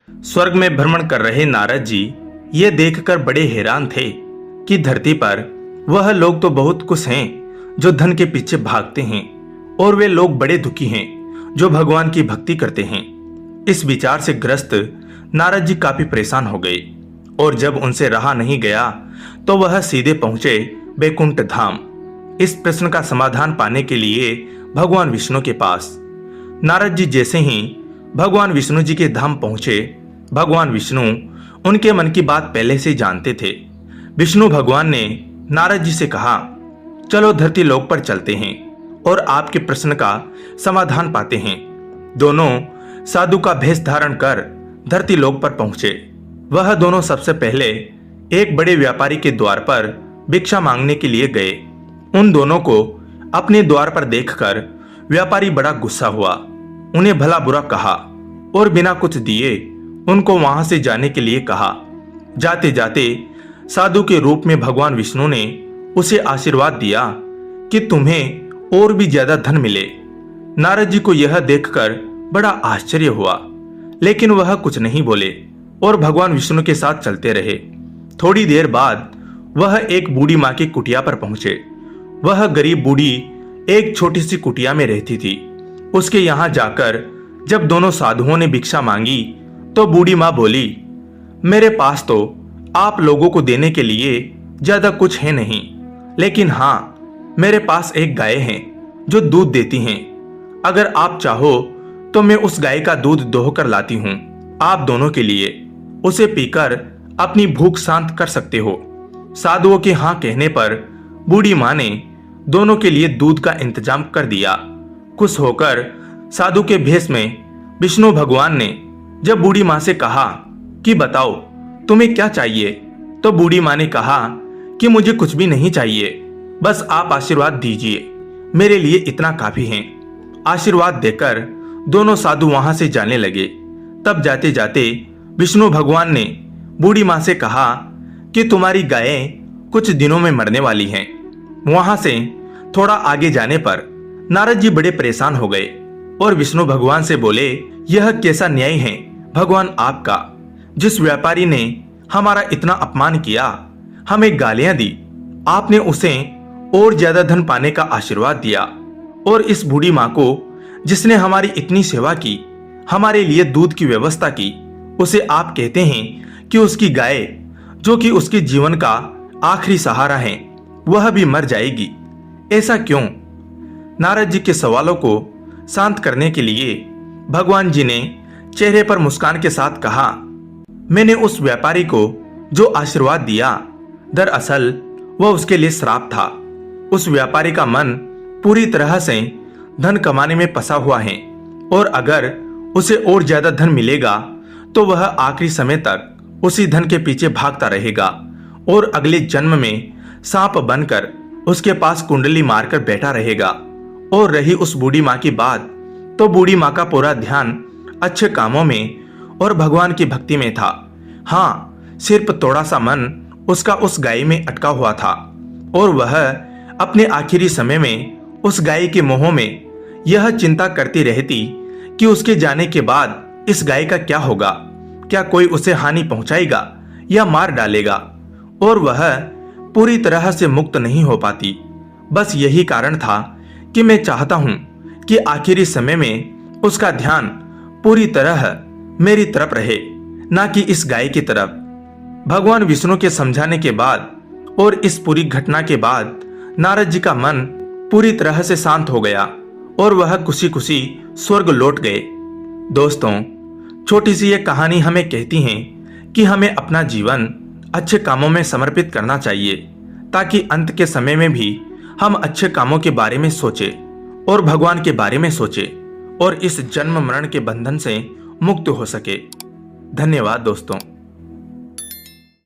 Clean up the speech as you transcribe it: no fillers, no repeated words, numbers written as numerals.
स्वर्ग में भ्रमण कर रहे नारद जी ये देखकर बड़े हैरान थे कि धरती पर वह लोग तो बहुत कुछ हैं जो धन के पीछे भागते हैं, और वे लोग बड़े दुखी हैं जो भगवान की भक्ति करते हैं। इस विचार से ग्रस्त नारद जी काफी परेशान हो गए, और जब उनसे रहा नहीं गया तो वह सीधे पहुंचे बैकुंठ धाम। इस प्रश्न का समाधान पाने के लिए भगवान विष्णु के पास। नारद जी जैसे ही भगवान विष्णु जी के धाम पहुंचे, भगवान विष्णु उनके मन की बात पहले से जानते थे। विष्णु भगवान ने नारद जी से कहा, चलो धरती लोक पर चलते हैं और आपके प्रश्न का समाधान पाते हैं। दोनों साधु का भेष धारण कर धरती लोक पर पहुंचे। वह दोनों सबसे पहले एक बड़े व्यापारी के द्वार पर भिक्षा मांगने के लिए गए। उन दोनों को अपने द्वार पर देखकर व्यापारी बड़ा गुस्सा हुआ, उन्हें भला बुरा कहा और बिना कुछ दिए उनको वहां से जाने के लिए कहा। जाते जाते साधु के रूप में भगवान विष्णु ने उसे आशीर्वाद दिया कि तुम्हें और भी ज्यादा धन मिले। नारद जी को यह देखकर बड़ा आश्चर्य हुआ, लेकिन वह कुछ नहीं बोले और भगवान विष्णु के साथ चलते रहे। थोड़ी देर बाद वह एक बूढ़ी माँ की कुटिया पर पहुंचे। वह गरीब बूढ़ी एक छोटी सी कुटिया में रहती थी। उसके यहाँ जाकर जब दोनों साधुओं ने भिक्षा मांगी तो बूढ़ी माँ बोली, मेरे पास तो आप लोगों को देने के लिए ज्यादा कुछ है नहीं, लेकिन हाँ, मेरे पास एक गाय है जो दूध देती हैं। अगर आप चाहो तो मैं उस गाय का दूध दोह कर लाती हूँ आप दोनों के लिए। उसे पीकर अपनी भूख शांत कर सकते हो। साधुओं के हाँ कहने पर बूढ़ी माँ ने दोनों के लिए दूध का इंतजाम कर दिया। खुश होकर साधु के भेष में विष्णु भगवान ने जब बूढ़ी माँ से कहा कि बताओ तुम्हें क्या चाहिए, तो बूढ़ी माँ ने कहा कि मुझे कुछ भी नहीं चाहिए, बस आप आशीर्वाद दीजिए, मेरे लिए इतना काफी है। आशीर्वाद देकर दोनों साधु वहां से जाने लगे। तब जाते जाते विष्णु भगवान ने बूढ़ी माँ से कहा कि तुम्हारी गायें कुछ दिनों में मरने वाली हैं। वहां से थोड़ा आगे जाने पर नारद जी बड़े परेशान हो गए और विष्णु भगवान से बोले, यह कैसा न्याय है भगवान आपका, जिस व्यापारी ने हमारा इतना अपमान किया, हमें गालियां दी, आपने उसे और ज्यादा धन पाने का आशीर्वाद दिया, और इस बूढ़ी माँ को जिसने हमारी इतनी सेवा की, हमारे लिए दूध की व्यवस्था की, उसे आप कहते हैं कि उसकी गाय जो कि उसके जीवन का आखिरी सहारा है वह भी मर जाएगी। ऐसा क्यों? नारद जी के सवालों को शांत करने के लिए भगवान जी ने चेहरे पर मुस्कान के साथ कहा, मैंने उस व्यापारी को जो आशीर्वाद दिया, दरअसल वह उसके लिए श्राप था। उस व्यापारी का मन पूरी तरह से धन कमाने में फंसा हुआ है, और अगर उसे और ज्यादा धन मिलेगा तो वह आखिरी समय तक उसी धन के पीछे भागता रहेगा और अगले जन्म में सांप बनकर उसके पास कुंडली मारकर बैठा रहेगा। और रही उस बूढ़ी माँ की बात, तो बूढ़ी माँ का पूरा ध्यान अच्छे कामों में और भगवान की भक्ति में था। हाँ, सिर्फ थोड़ा सा मन उसका उस गाय में अटका हुआ था, और वह अपने आखिरी समय में उस गाय के मोह में यह चिंता करती रहती कि उसके जाने के बाद इस गाय का क्या होगा, क्या कोई उसे हानि पहुंचाएगा या मार डालेगा, और वह पूरी तरह से मुक्त नहीं हो पाती। बस यही कारण था कि मैं चाहता हूं कि आखिरी समय में उसका ध्यान पूरी तरह मेरी तरफ रहे, ना कि इस गाय की तरफ। भगवान विष्णु के समझाने के बाद और इस पूरी घटना के बाद नारद जी का मन पूरी तरह से शांत हो गया और वह खुशी खुशी स्वर्ग लौट गए। दोस्तों, छोटी सी यह कहानी हमें कहती है कि हमें अपना जीवन अच्छे कामों में समर्पित करना चाहिए, ताकि अंत के समय में भी हम अच्छे कामों के बारे में सोचें और भगवान के बारे में सोचें और इस जन्म मरण के बंधन से मुक्त हो सके। धन्यवाद दोस्तों।